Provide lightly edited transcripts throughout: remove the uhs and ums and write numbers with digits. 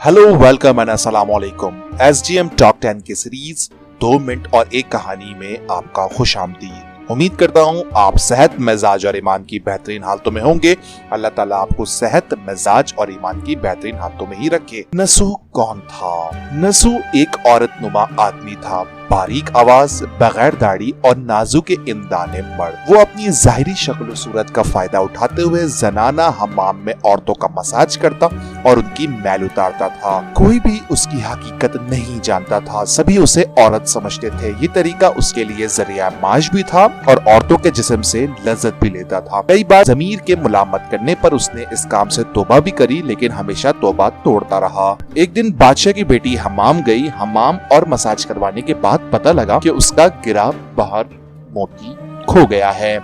Hello welcome and अस्सलाम वालेकुम। SGM top 10 की सीरीज 2 मिनट और एक कहानी में आपका खुशामदीद। उम्मीद करता हूँ आप सेहत, मिजाज और ईमान की बेहतरीन हालतों में होंगे। अल्लाह ताला आपको सेहत, मिजाज और ईमान की बेहतरीन हालतों में ही रखे। नसू कौन था? नसू एक औरत नुमा आदमी था, बारीक आवाज, बगैर दाढ़ी और नाजुक इंदाने मर्द। वो अपनी जाहिरी शक्ल सूरत का फायदा उठाते हुए जनाना हमाम में औरतों का मसाज करता और उनकी मैल उतारता था। कोई भी उसकी हकीकत नहीं जानता था, सभी उसे औरत समझते थे। ये तरीका उसके लिए जरिया माश भी था और औरतों के जिस्म से लज्जत भी लेता था। कई बार ज़मीर के मुलामत करने पर उसने इस काम से तौबा भी करी, लेकिन हमेशा तौबा तोड़ता रहा। एक दिन बादशाह की बेटी हमाम गई। हमाम और मसाज करवाने के बाद पता लगा कि उसका गिरा बाहर मोती खो गया है।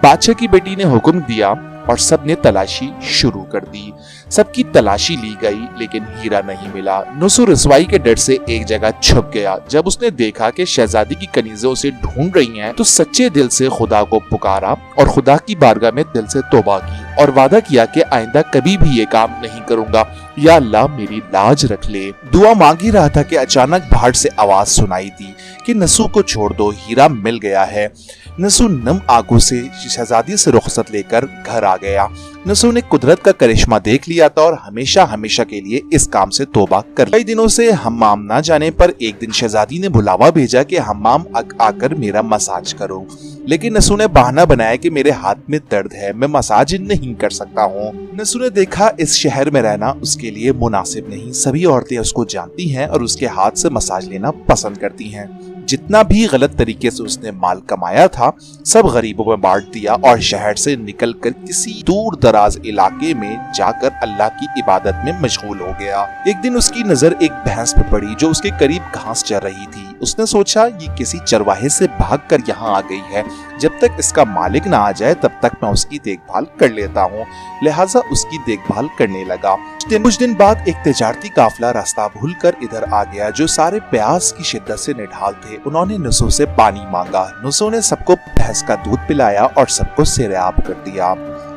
बादशाह की बेटी ने हुक्म दिया और सबने तलाशी शुरू कर दी। सबकी तलाशी ली गई, लेकिन हीरा नहीं मिला। नुसू रसवाई के डर से एक जगह छुप गया। जब उसने देखा कि शहजादी की कनीजें उसे ढूंढ रही हैं, तो सच्चे दिल से खुदा को पुकारा और खुदा की बारगाह में दिल से तौबा की और वादा किया कि आइंदा कभी भी ये काम नहीं करूंगा। या अल्लाह मेरी लाज रख ले। दुआ मांग ही रहा था कि अचानक बाहर से आवाज सुनाई दी कि नसू को छोड़ दो, हीरा मिल गया है। नसू नम आंखों से शहजादी से रुखसत लेकर घर आ गया। नसू ने कुदरत का करिश्मा देख लिया था और हमेशा हमेशा के लिए इस काम से तौबा कर। कई दिनों से हम्माम ना जाने पर एक दिन शहजादी ने बुलावा भेजा कि हम्माम आकर मेरा मसाज करो, लेकिन नसू ने बहाना बनाया कि मेरे हाथ में दर्द है, मैं मसाज नहीं कर सकता हूँ। नसू ने देखा इस शहर में रहना उसके लिए मुनासिब नहीं। सभी औरतें उसको जानती हैं और उसके हाथ से मसाज लेना पसंद करती हैं। जितना भी गलत तरीके से उसने माल कमाया था सब गरीबों में बांट दिया और शहर से निकलकर किसी दूर दराज इलाके में जाकर अल्लाह की इबादत में मशगूल हो गया। एक दिन उसकी नजर एक भैंस पर पड़ी जो उसके करीब घास चर रही थी। उसने सोचा ये किसी चरवाहे से भागकर यहाँ आ गई है, जब तक इसका मालिक ना आ जाए तब तक मैं उसकी देखभाल कर लेता हूँ। लिहाजा उसकी देखभाल करने लगा। कुछ दिन बाद एक तिजारती काफिला रास्ता भूलकर इधर आ गया जो सारे प्यास की शिद्दत से निढाल थे। उन्होंने नसू से पानी मांगा। नसू ने सबको भैंस का दूध पिलाया और सबको सैराब कर दिया।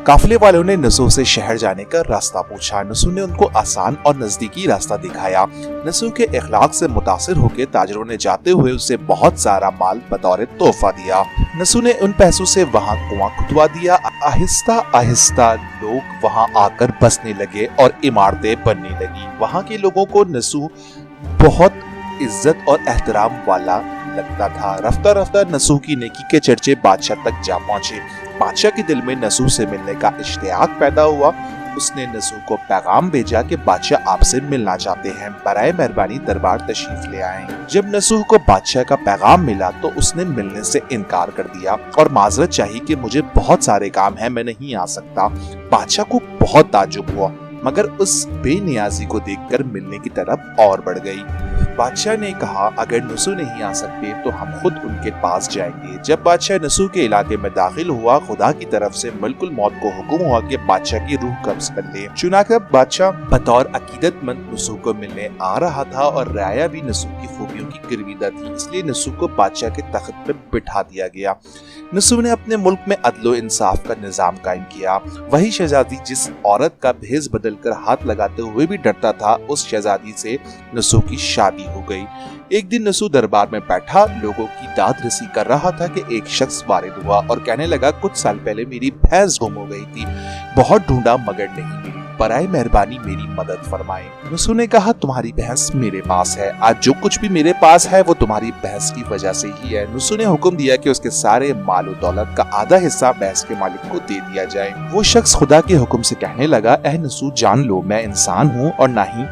काफिले वालों ने नसू से शहर जाने का रास्ता पूछा। नसू ने उनको आसान और नजदीकी रास्ता दिखाया। नसू के इखलाक से मुतासिर होकर ताजरों ने जाते हुए उसे बहुत सारा माल बतौर तोहफा दिया। नसू ने उन पैसों से वहाँ कुआं खुदवा दिया। आहिस्ता आहिस्ता लोग वहाँ आकर बसने लगे और इमारतें बनने लगी। वहाँ के लोगों को नसू बहुत इज्जत और एहतराम वाला लगता था। रफ्ता रफ्ता नसू की नेकी के चर्चे बादशाह तक जा पहुंचे। बादशाह के दिल में नसू से मिलने का इश्तियाक पैदा हुआ। उसने नसू को पैगाम भेजा कि बादशाह आपसे मिलना चाहते हैं, बराए मेहरबानी दरबार तशरीफ ले आएं। जब नसू को बादशाह का पैगाम मिला तो उसने मिलने से इनकार कर दिया और माजरत चाहिए कि मुझे बहुत सारे काम हैं, मैं नहीं आ सकता। बादशाह को बहुत ताज्जुब हुआ, मगर उस बेनियाजी को देखकर मिलने की तरफ और बढ़ गई। बादशाह ने कहा अगर नसू नहीं आ सकते तो हम खुद उनके पास जाएंगे। जब बादशाह नसू के इलाके में दाखिल हुआ, खुदा की तरफ से मलकुल मौत को हुक्म हुआ कि बादशाह की रूह कब्ज कर ले। चुनांचे बादशाह बतौर अकीदतमंद नसू को मिलने आ रहा था और राया भी नसू की खूबियों की गिरविदा थी, इसलिए नसू को बादशाह के तख्त पर बिठा दिया गया। नसू ने अपने मुल्क में अदलो इंसाफ का निजाम कायम किया। वही शहजादी जिस औरत का भेष बदल कर हाथ लगाते हुए भी डरता था, उस शहजादी से नसू की शादी हो गई। एक दिन नसू दरबार में बैठा लोगों की दाद रसी कर रहा था कि एक शख्स वारिद हुआ और कहने लगा कुछ साल पहले मेरी भैंस गुम हो गई थी, बहुत ढूंढा मगर नहीं मिली, बराए मेहरबानी मेरी मदद फरमाए। नसू ने कहा तुम्हारी भैंस मेरे पास है, आज जो कुछ भी मेरे पास है वो तुम्हारी भैंस की वजह से ही है। नसू ने हुक्म दिया कि उसके सारे माल और दौलत का आधा हिस्सा भैंस के मालिक को दे दिया जाए। वो शख्स खुदा के हुक्म से कहने लगा ऐ नसू जान लो मैं इंसान हूँ और ना ही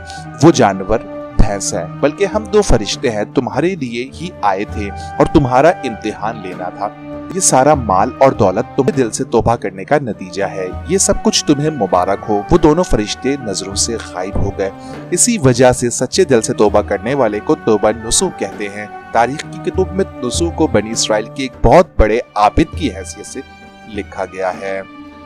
वो जानवर भैंस है, बल्कि हम दो फरिश्ते हैं, तुम्हारे लिए ही आए थे और तुम्हारा इम्तिहान लेना था। ये सारा माल और दौलत तुम्हें दिल से तौबा करने का नतीजा है, ये सब कुछ तुम्हें मुबारक हो। वो दोनों फरिश्ते नजरों से गायब हो गए। इसी वजह से सच्चे दिल से तौबा करने वाले को तौबा नसूह कहते हैं। तारीख की किताब में नसूह को बनी इसराइल के एक बहुत बड़े आबिद की हैसियत से लिखा गया है।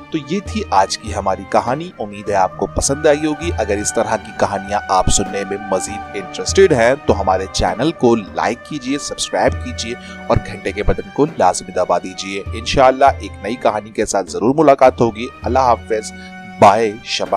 तो ये थी आज की हमारी कहानी। उम्मीद है आपको पसंद आई होगी। अगर इस तरह की कहानियां आप सुनने में मजीद इंटरेस्टेड हैं तो हमारे चैनल को लाइक कीजिए, सब्सक्राइब कीजिए और घंटे के बटन को लाजमी दबा दीजिए। इंशाअल्लाह एक नई कहानी के साथ जरूर मुलाकात होगी। अल्लाह हाफिज, बाय, शबा।